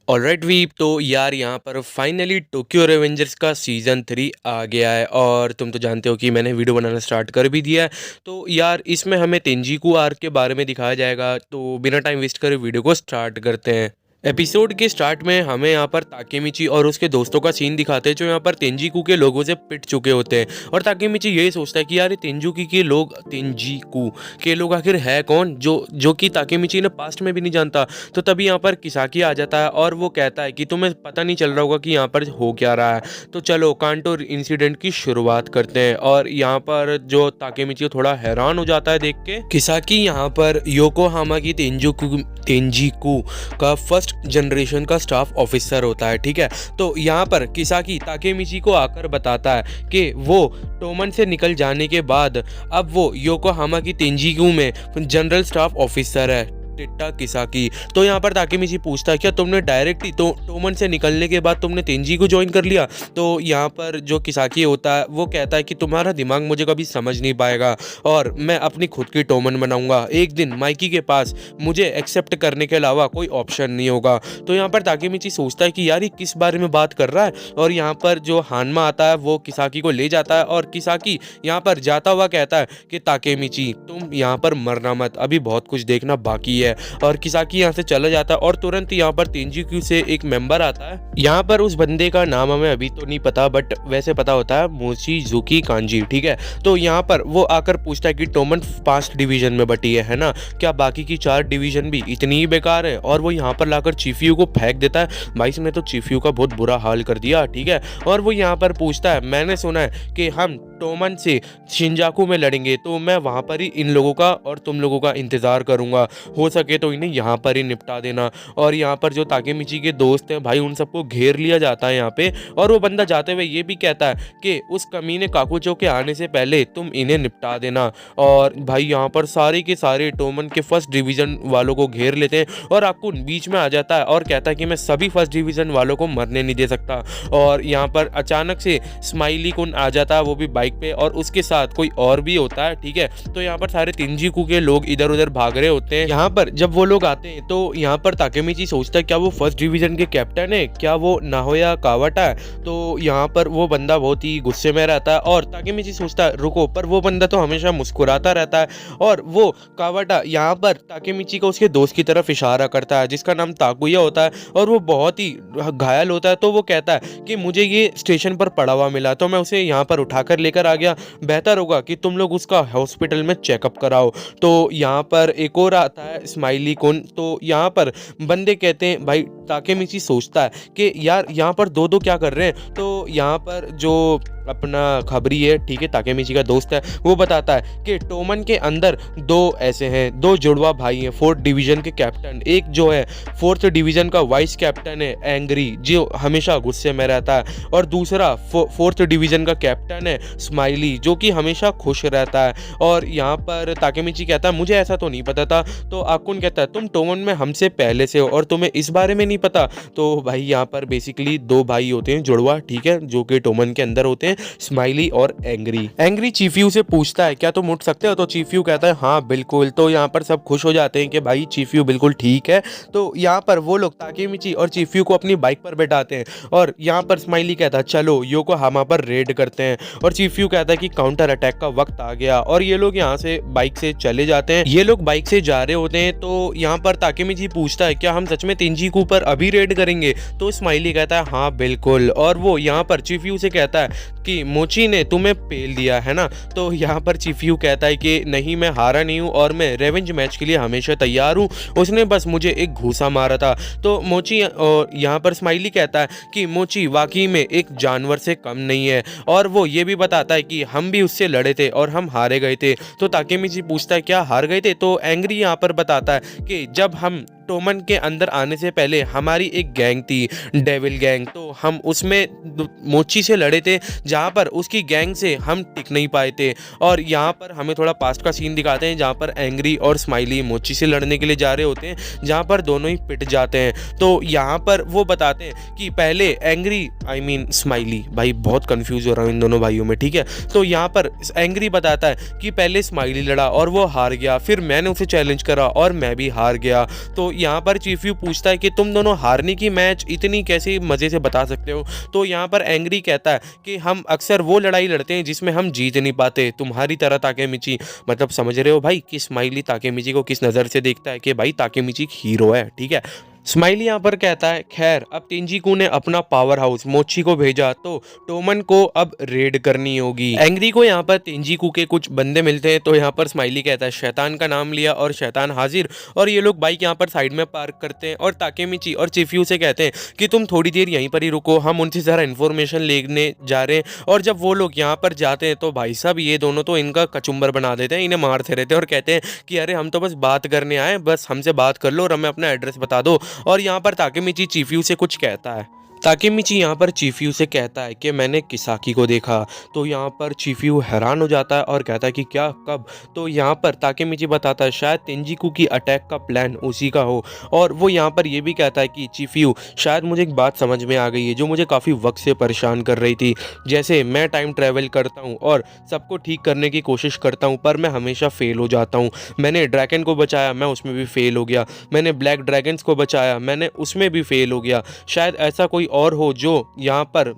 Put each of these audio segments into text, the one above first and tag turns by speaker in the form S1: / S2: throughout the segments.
S1: Alright weep, तो यार यहाँ पर फाइनली टोक्यो रेवेंजर्स का सीज़न 3 आ गया है और तुम तो जानते हो कि मैंने वीडियो बनाना स्टार्ट कर भी दिया है। तो यार इसमें हमें तेंजिकू आर्क के बारे में दिखाया जाएगा, तो बिना टाइम वेस्ट करे वीडियो को स्टार्ट करते हैं। एपिसोड के स्टार्ट में हमें यहाँ पर ताकेमिची और उसके दोस्तों का सीन दिखाते हैं जो यहाँ पर तेंजिकू के लोगों से पिट चुके होते हैं। और ताकेमिची यही सोचता है कि यार ये तेंजिकू के लोग आखिर है कौन, जो जो कि ताकेमिची ने पास्ट में भी नहीं जानता। तो तभी यहाँ पर किसाकी आ जाता है और वो कहता है कि तुम्हें पता नहीं चल रहा होगा कि यहाँ पर हो क्या रहा है। तो चलो कांटो इंसिडेंट की शुरुआत करते हैं। और यहाँ पर जो ताकेमिची थोड़ा हैरान हो जाता है देख के। किसाकी यहाँ पर योकोहामा की तेंजिकू का फर्स्ट जनरेशन का स्टाफ ऑफिसर होता है, ठीक है। तो यहाँ पर किसाकी ताकेमिची को आकर बताता है कि वो टोमन से निकल जाने के बाद अब वो योकोहामा की तेंजिकू में जनरल स्टाफ ऑफिसर है, टिट्टा किसाकी। तो यहाँ पर ताकेमिची पूछता है क्या तुमने डायरेक्ट ही तो टोमन से निकलने के बाद तुमने तेंजी को ज्वाइन कर लिया। तो यहाँ पर जो किसाकी होता है वो कहता है कि तुम्हारा दिमाग मुझे कभी समझ नहीं पाएगा और मैं अपनी खुद की टोमन बनाऊंगा। एक दिन माइकी के पास मुझे एक्सेप्ट करने के अलावा कोई ऑप्शन नहीं होगा। तो यहाँ पर ताकेमिची सोचता है कि यार ये किस बारे में बात कर रहा है। और यहाँ पर जो हानमा आता है वो किसाकी को ले जाता है और किसाकी यहाँ पर जाता हुआ कहता है कि ताकेमिची तुम यहाँ पर मरना मत, अभी बहुत कुछ देखना बाकी है। और किसाकी यहाँ से चला जाता है और तुरंत यहाँ पर तेंजिकू से एक मेंबर आता है। यहाँ पर उस बंदे का नाम हमें अभी तो नहीं पता, बट वैसे पता होता है मोचिजुकी कांजी, ठीक है। तो यहाँ पर वो आकर पूछता है कि टोमन 5 डिवीजन में बटी है ना, क्या बाकी की 4 डिवीजन भी इतनी ही बेकार है। और वो यहाँ पर लाकर चीफियू को फेंक देता है। भाई इसने तो चीफियू का बहुत बुरा हाल कर दिया, ठीक है। और वो यहाँ पर पूछता है मैंने सुना है कि हम टोमन से शिंजाकू में लड़ेंगे, तो मैं वहाँ पर ही इन लोगों का और तुम लोगों का इंतजार करूंगा, हो सके तो इन्हें यहाँ पर ही निपटा देना। और यहाँ पर जो ताकेमिची के दोस्त हैं भाई उन सबको घेर लिया जाता है यहाँ पे। और वो बंदा जाते हुए ये भी कहता है कि उस कमीने काकुचो के आने से पहले तुम इन्हें निपटा देना। और भाई यहाँ पर सारे के सारे टोमन के फर्स्ट डिवीजन वालों को घेर लेते हैं और आकुन बीच में आ जाता है और कहता है कि मैं सभी फर्स्ट डिवीजन वालों को मरने नहीं दे सकता। और यहाँ पर अचानक से स्माइली कुन आ जाता है, वो भी बाइक पे, और उसके साथ कोई और भी होता है, ठीक है। तो यहाँ पर सारे तेंजिकू के लोग इधर उधर भाग रहे होते हैं। यहाँ पर जब वो लोग आते हैं तो यहाँ पर ताकेमिची सोचता है क्या वो फर्स्ट डिवीजन के कैप्टन है, क्या वो नाहोया कावाटा है। तो यहाँ पर वो बंदा बहुत ही गुस्से में रहता है और ताकेमिची सोचता है रुको, पर वो बंदा तो हमेशा मुस्कुराता रहता है। और वो कावाटा यहाँ पर ताकेमिची को उसके दोस्त की तरफ इशारा करता है जिसका नाम ताकुया होता है और वो बहुत ही घायल होता है। तो वो कहता है कि मुझे ये स्टेशन पर पड़ा हुआ मिला तो मैं उसे यहाँ पर उठाकर लेकर आ गया, बेहतर होगा कि तुम लोग उसका हॉस्पिटल में चेकअप कराओ। तो यहाँ पर एक और आता है स्माइली कुन। तो यहाँ पर बंदे कहते हैं भाई ताकेमिची सोचता है कि यार यहाँ पर दो दो क्या कर रहे हैं। तो यहाँ पर जो अपना खबरी है, ठीक है, ताकेमिची का दोस्त है, वो बताता है कि टोमन के अंदर 2 ऐसे हैं, 2 जुड़वा भाई हैं 4th डिवीजन के कैप्टन। एक जो है 4th डिवीजन का वाइस कैप्टन है एंग्री, जो हमेशा गुस्से में रहता है, और दूसरा 4th डिवीजन का कैप्टन है स्माइली, जो कि हमेशा खुश रहता है। और यहाँ पर ताकेमिची कहता है मुझे ऐसा तो नहीं पता था। तो आकुन कहता है तुम टोमन में हमसे पहले से हो और तुम्हें इस बारे में नहीं पता। तो भाई यहाँ पर बेसिकली 2 भाई होते हैं जुड़वा, ठीक है, जो कि टोमन के अंदर होते हैं, स्माइली और एंग्री चीफियू से पूछता है क्या तुम उठ सकते हो। तो चीफियू कहता है हाँ बिल्कुल। तो यहाँ पर सब खुश हो जाते हैं कि भाई चीफियू बिल्कुल ठीक है। तो यहाँ पर वो लोग ताकेमिची और चीफियू को अपनी बाइक पर बैठाते हैं और यहाँ पर स्माइली कहता है चलो योकोहामा पर रेड करते हैं। और चीफियू कहता है कि काउंटर अटैक का वक्त आ गया और ये लोग यहाँ से बाइक से चले जाते हैं। ये लोग बाइक से जा रहे होते हैं। तो यहाँ पर ताकेमिची पूछता है क्या हम सच में तेंजिकू पर अभी रेड करेंगे। तो स्माइली कहता है हाँ बिल्कुल। और वो यहाँ पर चीफियू से कहता है कि मोची ने तुम्हें पेल दिया है ना। तो यहाँ पर चीफियू कहता है कि नहीं, मैं हारा नहीं हूँ और मैं रेवेंज मैच के लिए हमेशा तैयार हूँ, उसने बस मुझे एक घूसा मारा था। तो मोची, और यहाँ पर स्माइली कहता है कि मोची वाकई में एक जानवर से कम नहीं है। और वो ये भी बताता है कि हम भी उससे लड़े थे और हम हारे गए थे। तो ताकेमिची पूछता है क्या हार गए थे। तो एंग्री यहाँ पर बताता है कि जब हम टोमन के अंदर आने से पहले हमारी एक गैंग थी, डेविल गैंग, तो हम उसमें मोची से लड़े थे जहाँ पर उसकी गैंग से हम टिक नहीं पाए थे। और यहाँ पर हमें थोड़ा पास्ट का सीन दिखाते हैं जहाँ पर एंग्री और स्माइली मोची से लड़ने के लिए जा रहे होते हैं, जहाँ पर दोनों ही पिट जाते हैं। तो यहाँ पर वो बताते हैं कि पहले एंग्री स्माइली, भाई बहुत कंफ्यूज हो रहा हूँ इन दोनों भाइयों में, ठीक है। तो यहाँ पर एंग्री बताता है कि पहले स्माइली लड़ा और वो हार गया, फिर मैंने उसे चैलेंज करा और मैं भी हार गया। तो यहाँ पर चीफू पूछता है कि तुम दोनों हारने की मैच इतनी कैसे मज़े से बता सकते हो। तो यहाँ पर एंग्री कहता है कि हम अक्सर वो लड़ाई लड़ते हैं जिसमें हम जीत नहीं पाते, तुम्हारी तरह ताकेमिची। मतलब समझ रहे हो भाई कि स्माइली ताकेमिची को किस नज़र से देखता है कि भाई ताकेमिची एक हीरो है, ठीक है। स्माइली यहाँ पर कहता है खैर अब तेंजिकू ने अपना पावर हाउस मोची को भेजा तो टोमन को अब रेड करनी होगी। एंग्री को यहाँ पर तेंजिकू के कुछ बंदे मिलते हैं तो यहाँ पर स्माइली कहता है शैतान का नाम लिया और शैतान हाजिर। और ये लोग बाइक यहाँ पर साइड में पार्क करते हैं और ताकेमिची और चिफ्यू से कहते हैं कि तुम थोड़ी देर यहीं पर ही रुको, हम उनसे ज़रा इन्फॉर्मेशन लेने जा रहे हैं। और जब वो लोग यहाँ पर जाते हैं तो भाई साहब ये दोनों तो इनका कचुम्बर बना देते हैं, इन्हें मारते रहते हैं और कहते हैं कि अरे हम तो बस बात करने आए, बस हमसे बात कर लो और हमें अपना एड्रेस बता दो। और यहाँ पर ताकेमिची चिफ्यू से कुछ कहता है। ताकेमिची यहाँ पर चिफ्यू से कहता है कि मैंने किसाकी को देखा। तो यहाँ पर चिफ्यू हैरान हो जाता है और कहता है कि क्या, कब? तो यहाँ पर ताकेमिची बताता है शायद तेंजिकू की अटैक का प्लान उसी का हो। और वो यहाँ पर ये भी कहता है कि चिफ्यू शायद मुझे एक बात समझ में आ गई है जो मुझे काफ़ी वक्त से परेशान कर रही थी। जैसे मैं टाइम ट्रैवल करता हूँ और सबको ठीक करने की कोशिश करता हूँ पर मैं हमेशा फेल हो जाता हूँ। मैंने ड्रैगन को बचाया, मैं उसमें भी फेल हो गया। मैंने ब्लैक ड्रैगन्स को बचाया, मैंने उसमें भी फेल हो गया। शायद ऐसा कोई और हो जो यहाँ पर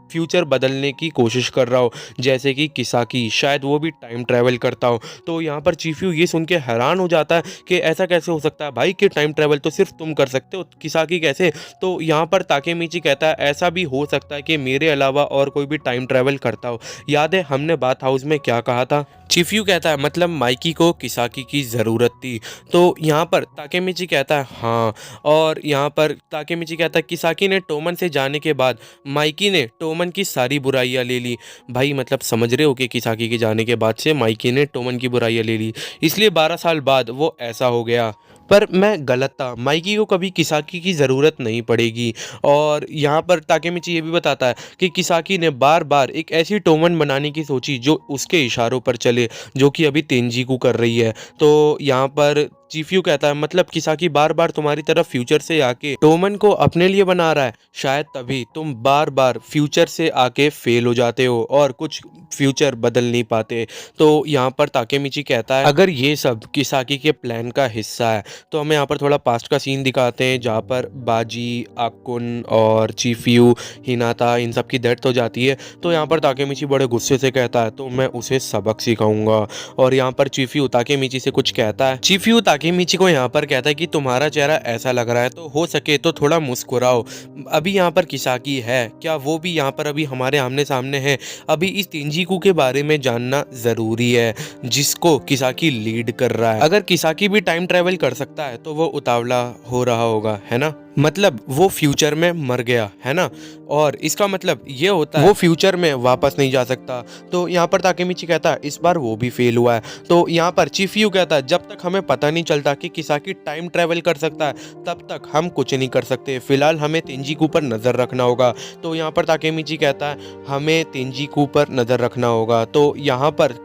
S1: फ्यूचर बदलने की कोशिश कर रहा हो, जैसे कि किसाकी, शायद वो भी टाइम ट्रैवल करता हो। तो यहाँ पर चिफ्यू ये सुन के हैरान हो जाता है कि ऐसा कैसे हो सकता है भाई कि टाइम ट्रैवल तो सिर्फ तुम कर सकते हो, किसाकी कैसे? तो यहाँ पर ताकेमिची कहता है ऐसा भी हो सकता है कि मेरे अलावा और कोई भी टाइम ट्रैवल करता हो। याद है हमने बाथ हाउस में क्या कहा था? चिफ्यू कहता है मतलब माइकी को किसाकी की ज़रूरत थी। तो यहाँ पर ताकेमिची कहता है हाँ। और यहाँ पर ताकेमिची कहता है किसाकी ने टोमन से जाने के बाद माइकी ने टोमन की सारी बुराइयां ले ली। भाई मतलब समझ रहे हो कि किसाकी के जाने के बाद से माइकी ने टोमन की बुराइयां ले ली, इसलिए 12 साल बाद वो ऐसा हो गया। पर मैं गलत था, माइकी को कभी किसाकी की ज़रूरत नहीं पड़ेगी। और यहाँ पर ताकेमिची ये भी बताता है कि किसाकी ने बार बार एक ऐसी टोमन बनाने की सोची जो उसके इशारों पर चले, जो कि अभी तेंजिकू कर रही है। तो यहाँ पर चिफ्यू कहता है मतलब किसाकी बार बार तुम्हारी तरफ फ्यूचर से आके टोमन को अपने लिए बना रहा है, शायद तभी तुम बार बार फ्यूचर से आके फेल हो जाते हो और कुछ फ्यूचर बदल नहीं पाते। तो यहाँ पर ताकेमिची कहता है अगर ये सब किसाकी के प्लान का हिस्सा है तो हमें यहाँ पर थोड़ा पास्ट का सीन दिखाते हैं जहाँ पर बाजी, आकुन और चिफ्यू, हिनाता इन सब की डेथ हो जाती है। तो यहाँ पर ताकेमिची बड़े गुस्से से कहता है तो मैं उसे सबक सिखाऊंगा। और यहाँ पर चिफ्यू ताकेमिची से कुछ कहता है। चिफ्यू ताकेमिची को यहाँ पर कहता है कि तुम्हारा चेहरा ऐसा लग रहा है तो हो सके तो थोड़ा मुस्कुराओ। अभी यहाँ पर किसाकी है, क्या वो भी यहाँ पर अभी हमारे आमने सामने है? अभी इस तेंजिकू के बारे में जानना ज़रूरी है जिसको किसाकी लीड कर रहा है। अगर किसाकी भी टाइम ट्रैवल कर सकता है तो वो उतावला हो रहा होगा, है ना? मतलब वो फ्यूचर में मर गया है ना, और इसका मतलब ये होता है वो फ्यूचर में वापस नहीं जा सकता। तो यहाँ पर ताकेमिची कहता है इस बार वो भी फेल हुआ है। तो यहाँ पर चिफ्यू कहता है जब तक हमें पता नहीं चलता कि किसाकी टाइम ट्रैवल कर सकता है तब तक हम कुछ नहीं कर सकते, फिलहाल हमें तेंजिकू पर नज़र रखना होगा। तो यहाँ पर ताकेमिची कहता है हमें तेंजिकू पर नज़र रखना होगा। तो यहाँ पर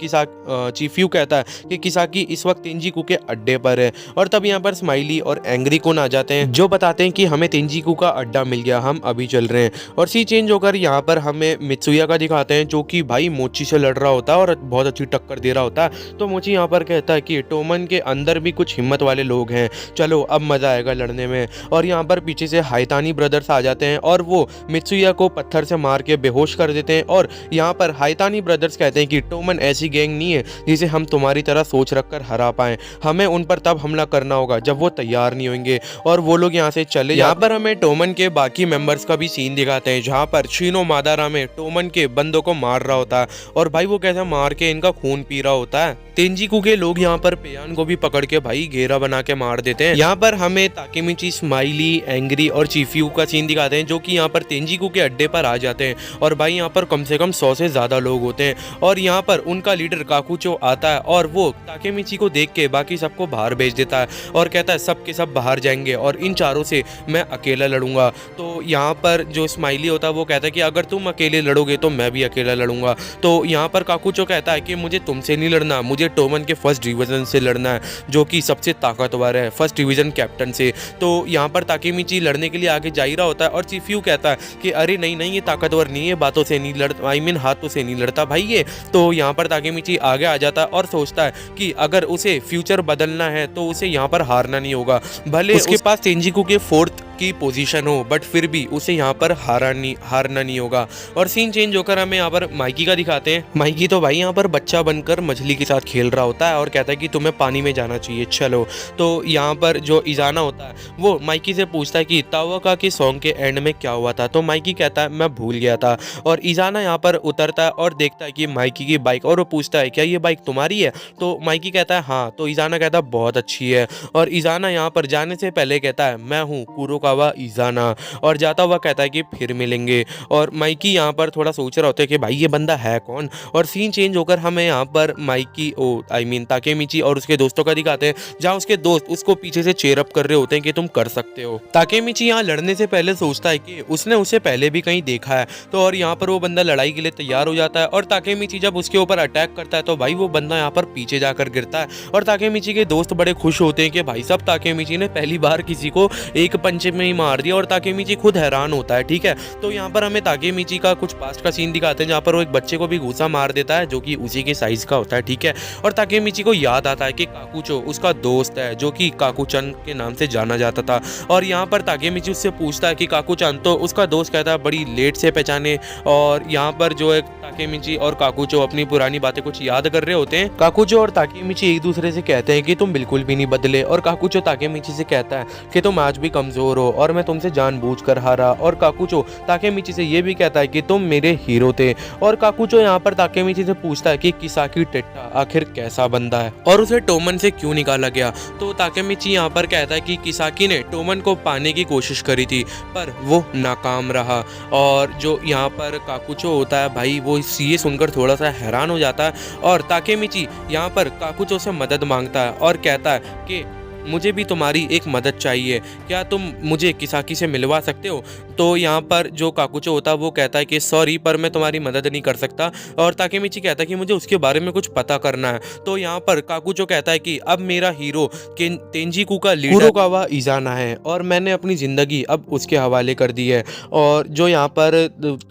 S1: चिफ्यू कहता है कि किसाकी इस वक्त तेंजिकू के अड्डे पर है। और तब यहाँ पर स्माइली और एंग्री कोन आ जाते हैं जो बताते हैं कि हमें तेंजिकू का अड्डा मिल गया, हम अभी चल रहे हैं। और सी चेंज होकर यहाँ पर हमें मित्सुया का दिखाते हैं जो कि भाई मोची से लड़ रहा होता है और बहुत अच्छी टक्कर दे रहा होता है। तो मोची यहाँ पर कहता है कि टोमन के अंदर भी कुछ हिम्मत वाले लोग हैं, चलो अब मजा आएगा लड़ने में। और यहाँ पर पीछे से हाइतानी ब्रदर्स आ जाते हैं और वो मित्सुया को पत्थर से मार के बेहोश कर देते हैं। और यहाँ पर हाइतानी ब्रदर्स कहते हैं कि टोमन ऐसी गैंग नहीं है जिसे हम तुम्हारी तरह सोच रखकर हरा पाए, हमें उन पर तब हमला करना होगा जब वो तैयार नहीं होंगे। और वो लोग यहाँ से चले। यहाँ पर हमें टोमन के बाकी मेंबर्स का भी सीन दिखाते हैं जहाँ पर शिनो मादारा में टोमन के बंदों को मार रहा होता है और भाई वो कैसे मार के इनका खून पी रहा होता है। तेंजिकू के लोग यहाँ पर पेयान को भी पकड़ के भाई घेरा बना के मार देते हैं। यहाँ पर हमें ताकेमिची, स्माइली, एंग्री और चिफ्यू का सीन दिखाते हैं जो कि यहाँ पर तेंजिकू के अड्डे पर आ जाते हैं। और भाई यहाँ पर कम से कम 100 से ज़्यादा लोग होते हैं और यहाँ पर उनका लीडर काकुचो आता है और वो ताकेमिची को देख के बाकी सबको बाहर भेज देता है और कहता है सब के सब बाहर जाएंगे और इन चारों से मैं अकेला लड़ूंगा। तो यहाँ पर जो स्माइली होता है वो कहता है कि अगर तुम अकेले लड़ोगे तो मैं भी अकेला लड़ूंगा। तो यहाँ पर काकुचो कहता है कि मुझे तुमसे नहीं लड़ना, मुझे टोमन के फर्स्ट डिवीजन से लड़ना है, जो कि सबसे ताकतवर है, फर्स्ट डिवीजन कैप्टन से। तो यहाँ पर ताकेमिची लड़ने के लिए आगे जा ही रहा होता है और चिफ्यू कहता है कि अरे नहीं नहीं, ये ताकतवर नहीं है, बातों से नहीं लड़ता, आई मीन हाथों से नहीं लड़ता भाई ये। तो यहाँ पर ताकेमिची आगे आ जाता है और सोचता है कि अगर उसे फ्यूचर बदलना है तो उसे यहाँ पर हारना नहीं होगा। भले उसके पास तेंजिकू के फोर्थ की पोजीशन हो, बट फिर भी उसे यहाँ पर हारना नहीं होगा। और सीन चेंज होकर हमें यहाँ पर माइकी का दिखाते हैं। माइकी तो भाई यहाँ पर बच्चा बनकर मछली के साथ खेल रहा होता है और कहता है कि तुम्हें पानी में जाना चाहिए, चलो। तो यहाँ पर जो इजाना होता है वो माइकी से पूछता है कि तावका के सॉन्ग के एंड में क्या हुआ था। तो माइकी कहता है मैं भूल गया था। और इजाना यहाँ पर उतरता है और देखता है कि माइकी की बाइक, और वो पूछता है क्या ये बाइक तुम्हारी है। तो माइकी कहता है हाँ। तो इजाना कहता है बहुत अच्छी है। और इजाना यहाँ पर जाने से पहले कहता है मैं हूँ कुरोकावा इजाना, और जाता हुआ कहता है कि फिर मिलेंगे। और माइकी यहाँ पर थोड़ा सोच रहा होता है कि भाई ये बंदा है कौन। और सीन चेंज होकर हमें यहाँ पर माइकी आई मीन ताकेमिची और उसके दोस्तों का दिखाते हैं, जहाँ उसके दोस्त उसको पीछे से चेयर अप कर रहे होते हैं कि तुम कर सकते हो। ताकेमिची यहाँ लड़ने से पहले सोचता है कि उसने उसे पहले भी कहीं देखा है। तो और यहाँ पर वो बंदा लड़ाई के लिए तैयार हो जाता है और ताकेमिची जब उसके ऊपर अटैक करता है तो भाई वो बंदा यहाँ पर पीछे जाकर गिरता है। और ताकेमिची के दोस्त बड़े खुश होते हैं कि भाई साहब ताकेमिची ने पहली बार किसी को एक पंच में ही मार दिया। और ताकेमिची खुद हैरान होता है, ठीक है। तो यहाँ पर हमें ताकेमिची का कुछ पास्ट का सीन दिखाते हैं, जहाँ पर वो एक बच्चे को भी घूसा मार देता है जो कि उसी के साइज का होता है, ठीक है। और ताकेमिची को याद आता है कि काकुचो उसका दोस्त है जो कि काकुचन के नाम से जाना जाता था। और यहाँ पर ताकेमिची उससे पूछता है कि काकुचन, तो उसका दोस्त कहता है बड़ी लेट से पहचाने। और यहाँ पर जो है ताकेमिची और काकुचो अपनी पुरानी बातें कुछ याद कर रहे होते हैं। काकुचो और ताकेमिची एक दूसरे से कहते हैं कि तुम बिल्कुल भी नहीं बदले। और काकुचो ताकेमिची से कहता है कि तुम आज भी कमजोर हो और मैं तुमसे जानबूझकर हारा। और काकुचो ताकेमिची से ये भी कहता है कि तुम मेरे हीरो थे। और काकुचो यहाँ पर ताकेमिची से पूछता है कि किसाकी टेट्टा आखिर कैसा बंदा है और उसे टोमन से क्यों निकाला गया। तो ताकेमिची यहाँ पर कहता है कि किसाकी ने टोमन को पाने की कोशिश करी थी पर वो नाकाम रहा। और जो यहाँ पर काकुचो होता है भाई वो ये सुनकर थोड़ा सा हैरान हो जाता है। और ताकेमिची यहाँ पर काकुचो से मदद मांगता है और कहता है कि मुझे भी तुम्हारी एक मदद चाहिए, क्या तुम मुझे किसाकी से मिलवा सकते हो। तो यहाँ पर जो काकुचो होता है वो कहता है कि सॉरी पर मैं तुम्हारी मदद नहीं कर सकता। और ताकेमिची कहता है कि मुझे उसके बारे में कुछ पता करना है। तो यहाँ पर काकुचो कहता है कि अब मेरा हीरो तेंजिकू का लीडर कुरोकावा इजाना है और मैंने अपनी ज़िंदगी अब उसके हवाले कर दी है। और जो यहाँ पर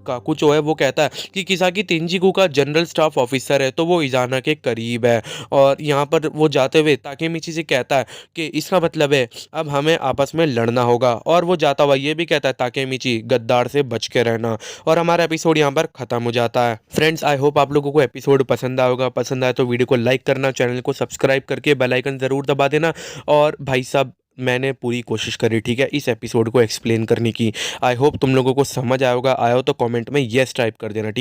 S1: काकुचो है वो कहता है कि किसाकी तेंजिकू का जनरल स्टाफ ऑफिसर है तो वो इजाना के करीब है। और यहाँ पर वो जाते हुए ताकेमिची से कहता है कि इसका मतलब है अब हमें आपस में लड़ना होगा। और वो जाता हुआ ये भी कहता है ताकेमिची गद्दार से बच के रहना। और हमारा एपिसोड यहाँ पर खत्म हो जाता है। फ्रेंड्स आई होप आप लोगों को एपिसोड पसंद आया होगा। पसंद आए तो वीडियो को लाइक करना, चैनल को सब्सक्राइब करके बेल आइकन जरूर दबा देना। और भाई साहब मैंने पूरी कोशिश करी, ठीक है, इस एपिसोड को एक्सप्लेन करने की। आई होप तुम लोगों को समझ आया होगा। आया हो तो कमेंट में येस टाइप कर देना, ठीक।